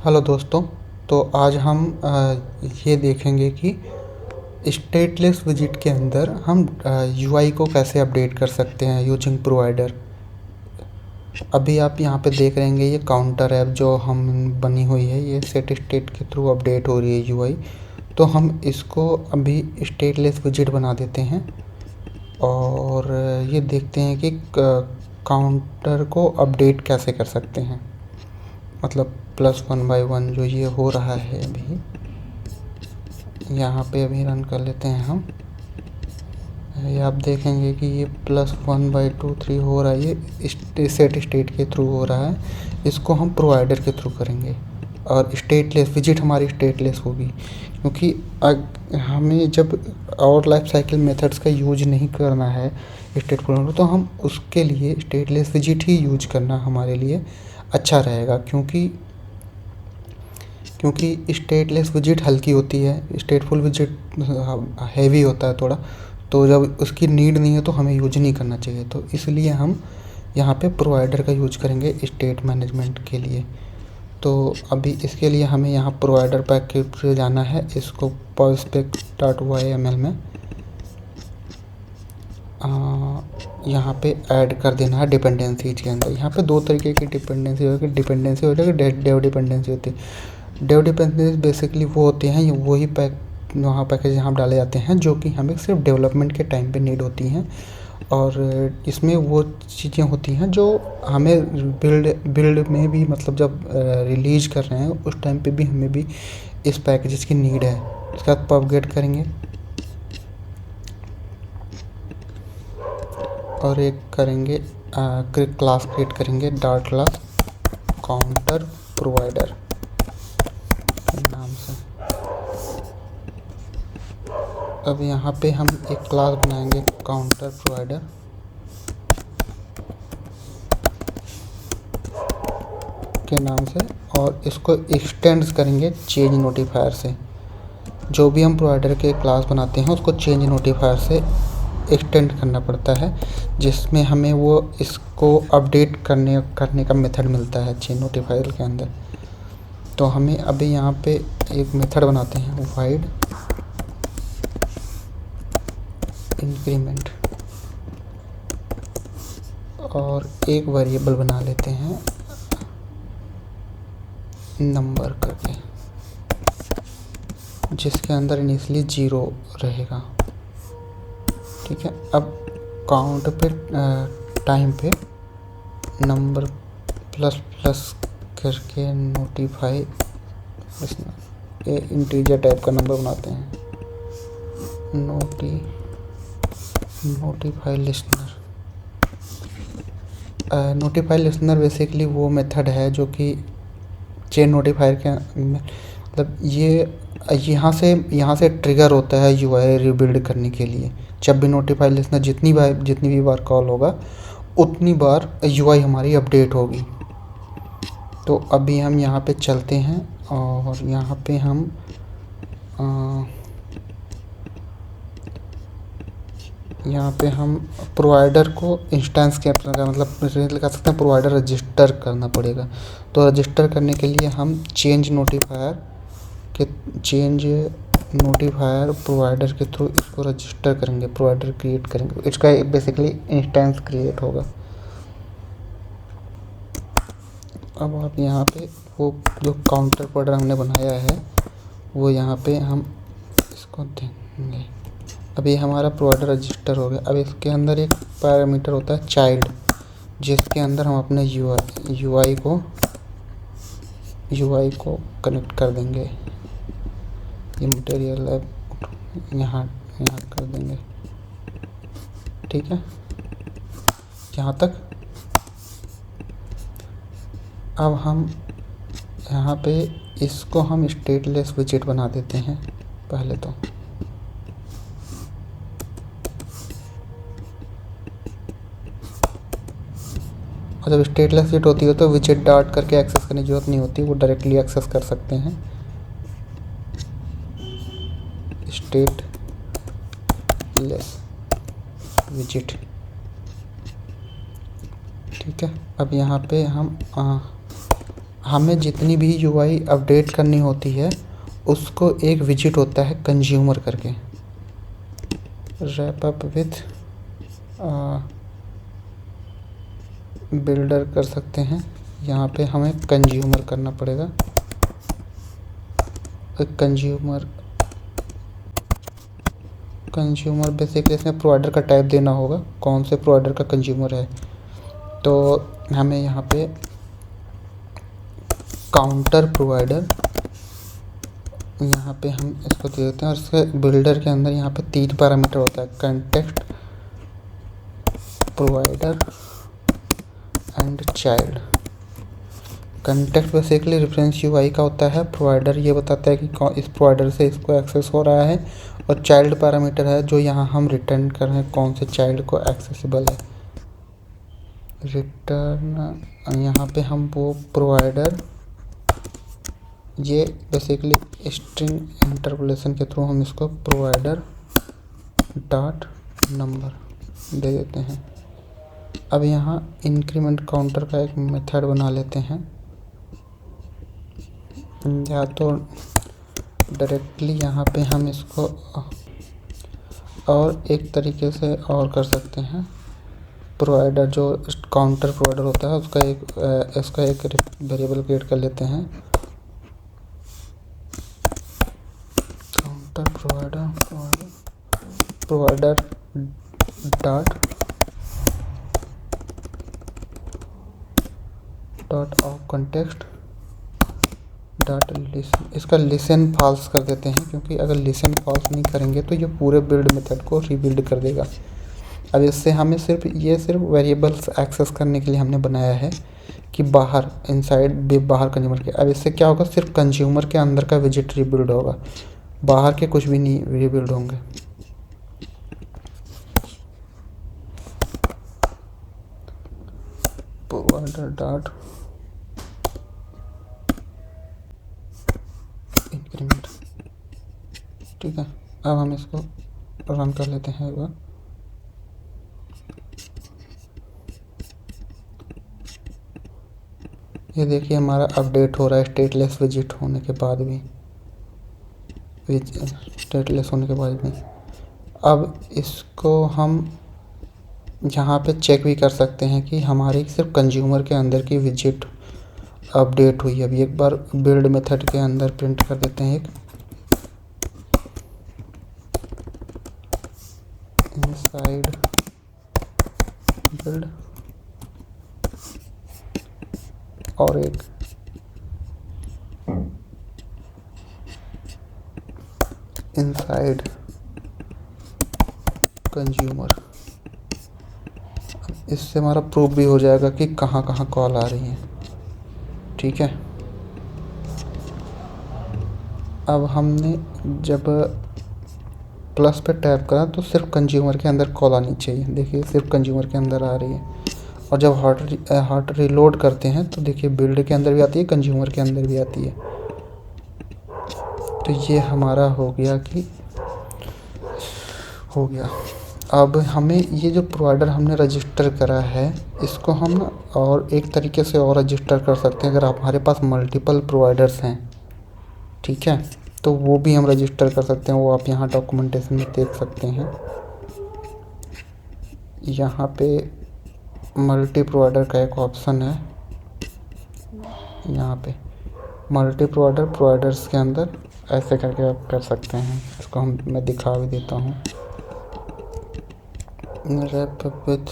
Hello दोस्तों। तो आज हम ये देखेंगे कि स्टेटलेस विजिट के अंदर हम यूआई को कैसे अपडेट कर सकते हैं यूजिंग प्रोवाइडर। अभी आप यहाँ पे देख रहे हैं ये काउंटर ऐप जो हम बनी हुई है, ये सेट स्टेट के थ्रू अपडेट हो रही है यूआई। तो हम इसको अभी स्टेटलेस विजिट बना देते हैं और ये देखते हैं कि काउंटर को अपडेट कैसे कर सकते हैं। मतलब +1/1 जो ये हो रहा है अभी, यहाँ पे अभी रन कर लेते हैं हम। ये आप देखेंगे कि ये +1/2 3 हो रहा है, ये सेट स्टेट के थ्रू हो रहा है। इसको हम प्रोवाइडर के थ्रू करेंगे और स्टेटलेस विजिट हमारी स्टेटलेस होगी, क्योंकि हमें जब और लाइफ साइकिल मेथड्स का यूज नहीं करना है स्टेटफुल, तो हम उसके लिए स्टेटलेस विजिट ही यूज करना हमारे लिए अच्छा रहेगा। क्योंकि स्टेटलेस विजिट हल्की होती है, स्टेटफुल विजिट हैवी होता है थोड़ा, तो जब उसकी नीड नहीं है तो हमें यूज नहीं करना चाहिए। तो इसलिए हम यहाँ पे प्रोवाइडर का यूज करेंगे स्टेट मैनेजमेंट के लिए। तो अभी इसके लिए हमें यहाँ प्रोवाइडर पैकेज से जाना है, इसको pubspec.yml में यहाँ पे ऐड कर देना है डिपेंडेंसीज के अंदर। यहाँ पे दो तरीके की डिपेंडेंसी होगी, डिपेंडेंसी होती है, डेव डिपेंडेंसी होती है। डेव डिपेंडेंसी बेसिकली वो होते हैं, वही वहाँ पैकेज यहाँ डाले जाते हैं जो कि हमें सिर्फ डेवलपमेंट के टाइम पे नीड होती हैं, और इसमें वो चीज़ें होती हैं जो हमें बिल्ड में भी, मतलब जब रिलीज कर रहे हैं उस टाइम पे भी हमें भी इस पैकेजेस की नीड है। उसके बाद पबगेट करेंगे और एक करेंगे क्लास क्रिएट करेंगे डॉट क्लास काउंटर प्रोवाइडर के नाम से। अब यहाँ पे हम एक क्लास बनाएंगे काउंटर प्रोवाइडर के नाम से, और इसको एक्सटेंड करेंगे चेंज नोटिफायर से। जो भी हम प्रोवाइडर के क्लास बनाते हैं उसको चेंज नोटिफायर से एक्सटेंड करना पड़ता है, जिसमें हमें वो इसको अपडेट करने का मेथड मिलता है चेंज नोटिफायर के अंदर। तो हमें अभी यहाँ पे एक मेथड बनाते हैं वाइड इंक्रीमेंट, और एक वेरिएबल बना लेते हैं नंबर करके, जिसके अंदर इनिशियली 0 रहेगा। ठीक है। अब काउंट पे टाइम पे नंबर ++ करके नोटिफाई, ये इंटीजर टाइप का नंबर बनाते हैं, notify listener. Notify listener basically वो मेथड है जो कि चेन नोटिफायर के, मतलब ये यहाँ से ट्रिगर होता है यूआई रिबिल्ड करने के लिए। जब भी नोटिफाई लिसनर जितनी भी बार कॉल होगा उतनी बार यूआई हमारी अपडेट होगी। तो अभी हम यहाँ पे चलते हैं और यहाँ पे हम प्रोवाइडर को इंस्टेंस के मतलब लगा सकते हैं, प्रोवाइडर रजिस्टर करना पड़ेगा। तो रजिस्टर करने के लिए हम चेंज नोटिफायर प्रोवाइडर के थ्रू इसको रजिस्टर करेंगे, प्रोवाइडर क्रिएट करेंगे, इसका बेसिकली इंस्टेंस क्रिएट होगा। अब आप यहाँ पे वो जो काउंटर प्रोवाइडर हमने बनाया है वो यहाँ पे हम इसको देंगे। अभी हमारा प्रोवाइडर रजिस्टर हो गया। अब इसके अंदर एक पैरामीटर होता है चाइल्ड, जिसके अंदर हम अपने यूआई को कनेक्ट कर देंगे। ये मटेरियल ऐप यहाँ कर देंगे। ठीक है, यहाँ तक। अब हम यहाँ पे इसको हम स्टेटलेस विजिट बना देते हैं पहले तो। और जब स्टेटलेस विजिट होती है तो विजिट डॉट करके एक्सेस करने की जरूरत नहीं होती, वो डायरेक्टली एक्सेस कर सकते हैं स्टेटलेस विजिट। ठीक है। अब यहाँ पे हम हमें जितनी भी यूआई अपडेट करनी होती है उसको एक विजिट होता है कंज्यूमर करके। रैप अप विथ बिल्डर कर सकते हैं। यहाँ पे हमें कंज्यूमर करना पड़ेगा। कंज्यूमर बेसिकली इसमें प्रोवाइडर का टाइप देना होगा, कौन से प्रोवाइडर का कंज्यूमर है। तो हमें यहाँ पे काउंटर प्रोवाइडर, यहाँ पे हम इसको दे देते हैं। और इसके बिल्डर के अंदर यहाँ पे 3 पैरामीटर होता है, context, provider and child. Context basically reference UI का होता है। प्रोवाइडर ये बताता है कि इस प्रोवाइडर से इसको एक्सेस हो रहा है। और चाइल्ड पैरामीटर है जो यहाँ हम रिटर्न कर रहे हैं, कौन से चाइल्ड को एक्सेसिबल है। रिटर्न यहाँ पे हम वो प्रोवाइडर, ये बेसिकली स्ट्रिंग इंटरपोलेशन के थ्रू हम इसको प्रोवाइडर डॉट नंबर दे देते हैं। अब यहाँ इंक्रीमेंट काउंटर का एक मेथड बना लेते हैं, या तो डायरेक्टली यहाँ पे हम इसको और एक तरीके से और कर सकते हैं। प्रोवाइडर जो काउंटर प्रोवाइडर होता है उसका एक वेरिएबल क्रिएट कर लेते हैं, counter provider dot of context dot listen. इसका लिसन फॉल्स कर देते हैं, क्योंकि अगर लिसन फॉल्स नहीं करेंगे तो ये पूरे बिल्ड मेथड को रीबिल्ड कर देगा। अब इससे हमें सिर्फ वेरिएबल्स एक्सेस करने के लिए हमने बनाया है कि बाहर इनसाइड बाहर कंज्यूमर के। अब इससे क्या होगा, सिर्फ कंज्यूमर के अंदर का विजिट रीबिल्ड होगा, बाहर के कुछ भी नहीं रीबिल्ड होंगे। प्रोवाइडर डॉट इंक्रीमेंट, ठीक है। अब हम इसको रन कर लेते हैं एक बार। ये देखिए हमारा अपडेट हो रहा है स्टेटलेस विजिट होने के बाद भी, अब इसको हम यहाँ पे चेक भी कर सकते हैं कि हमारी सिर्फ कंज्यूमर के अंदर की विजिट अपडेट हुई है। अभी एक बार बिल्ड मेथड के अंदर प्रिंट कर देते हैं एक इनसाइड बिल्ड और एक इनसाइड कंज्यूमर। इससे हमारा प्रूफ भी हो जाएगा कि कहाँ कहाँ कॉल आ रही है, ठीक है। अब हमने जब प्लस पे टैप करा तो सिर्फ कंज्यूमर के अंदर कॉल आनी चाहिए, देखिए सिर्फ कंज्यूमर के अंदर आ रही है। और जब हार्ट रिलोड करते हैं तो देखिए बिल्ड के अंदर भी आती है, कंज्यूमर के अंदर भी आती है। तो ये हमारा हो गया कि हो गया। अब हमें ये जो प्रोवाइडर हमने रजिस्टर करा है इसको हम और एक तरीके से और रजिस्टर कर सकते हैं। अगर हमारे पास मल्टीपल प्रोवाइडर्स हैं, ठीक है, तो वो भी हम रजिस्टर कर सकते हैं। वो आप यहाँ डॉक्यूमेंटेशन में देख सकते हैं। यहाँ पे मल्टी प्रोवाइडर का एक ऑप्शन है, यहाँ पे मल्टी प्रोवाइडर्स के अंदर ऐसे करके आप कर सकते हैं। इसको मैं दिखा भी देता हूँ। Wrap with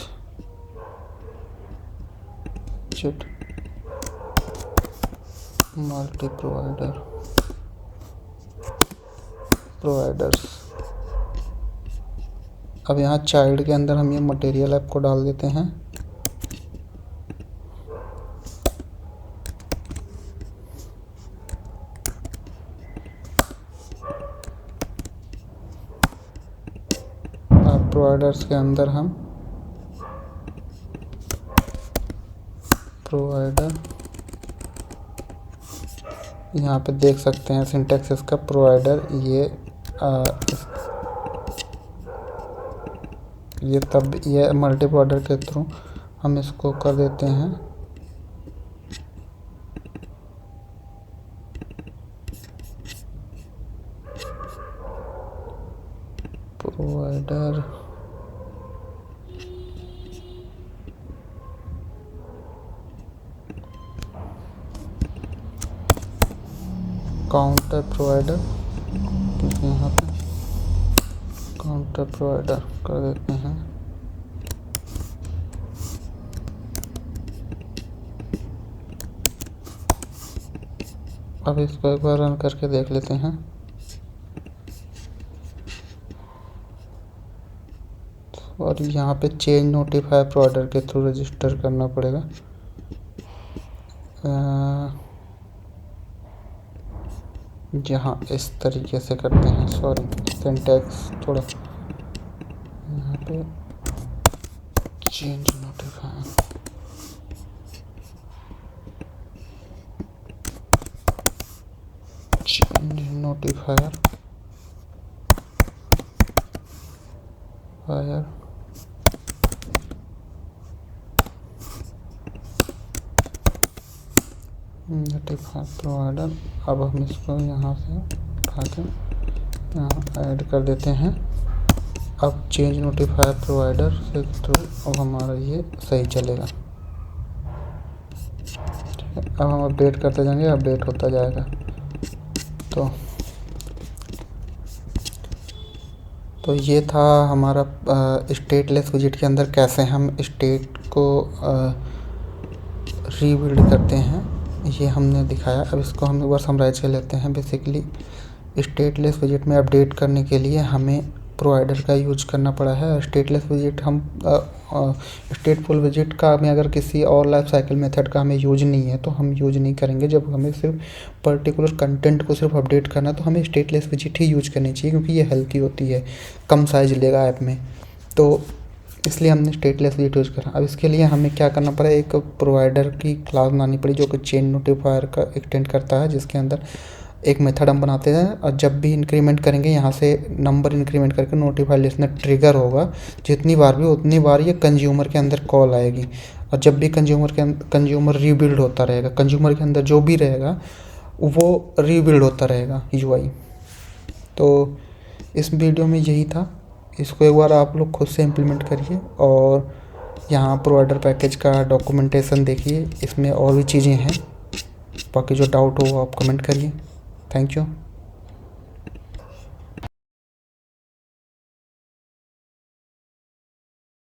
chit multi providers. अब यहाँ चाइल्ड के अंदर हम ये मटेरियल ऐप को डाल देते हैं। अब प्रोवाइडर्स के अंदर हम प्रोवाइडर यहाँ पे देख सकते हैं सिंटैक्स इसका प्रोवाइडर ये मल्टी प्रोवाइडर के थ्रू हम इसको कर देते हैं काउंटर प्रोवाइडर, यहाँ पे काउंटर प्रोवाइडर कर देते हैं। अब इसको एक बार रन करके देख लेते हैं। और यहाँ पे चेंज नोटिफायर प्रोवाइडर के थ्रू रजिस्टर करना पड़ेगा। जहाँ इस तरीके से करते हैं, सॉरी सिंटैक्स थोड़ा, यहाँ पे change notifier, fire notifier provider. अब हम इसको यहाँ से उठा के यहाँ ऐड कर देते हैं। अब चेंज नोटिफायर प्रोवाइडर से थ्रू अब हमारा ये सही चलेगा। ठीक है, अब हम अपडेट करते जाएंगे, अपडेट होता जाएगा। तो ये था हमारा स्टेटलेस विजिट के अंदर कैसे हम स्टेट को रीबिल्ड करते हैं, ये हमने दिखाया। अब इसको हम एक बार समराइज कर लेते हैं। बेसिकली स्टेटलेस विजिट में अपडेट करने के लिए हमें प्रोवाइडर का यूज करना पड़ा है। स्टेटलेस विजिट हम स्टेटफुल विजिट का हमें अगर किसी और लाइफ साइकिल मेथड का हमें यूज नहीं है तो हम यूज नहीं करेंगे। जब हमें सिर्फ पर्टिकुलर कंटेंट को सिर्फ अपडेट करना है तो हमें स्टेटलेस विजिट ही यूज करनी चाहिए, क्योंकि ये हल्की होती है, कम साइज लेगा ऐप में, तो इसलिए हमने स्टेटलेस विजिट यूज़ करा। अब इसके लिए हमें क्या करना पड़ा, एक प्रोवाइडर की क्लास बनानी पड़ी जो कि चेन नोटिफायर का एक्सटेंड करता है, जिसके अंदर एक मेथड हम बनाते हैं और जब भी इंक्रीमेंट करेंगे यहाँ से नंबर इंक्रीमेंट करके नोटिफाई लिस्टनर ट्रिगर होगा। जितनी बार भी उतनी बार ये कंज्यूमर के अंदर कॉल आएगी। और जब भी कंज्यूमर रीबिल्ड होता रहेगा, कंज्यूमर के अंदर जो भी रहेगा वो रीबिल्ड होता रहेगा यूआई। तो इस वीडियो में यही था। इसको एक बार आप लोग खुद से इम्प्लीमेंट करिए और यहाँ प्रोवाइडर पैकेज का डॉक्यूमेंटेशन देखिए, इसमें और भी चीज़ें हैं। बाकी जो डाउट हो वो आप कमेंट करिए। Thank you.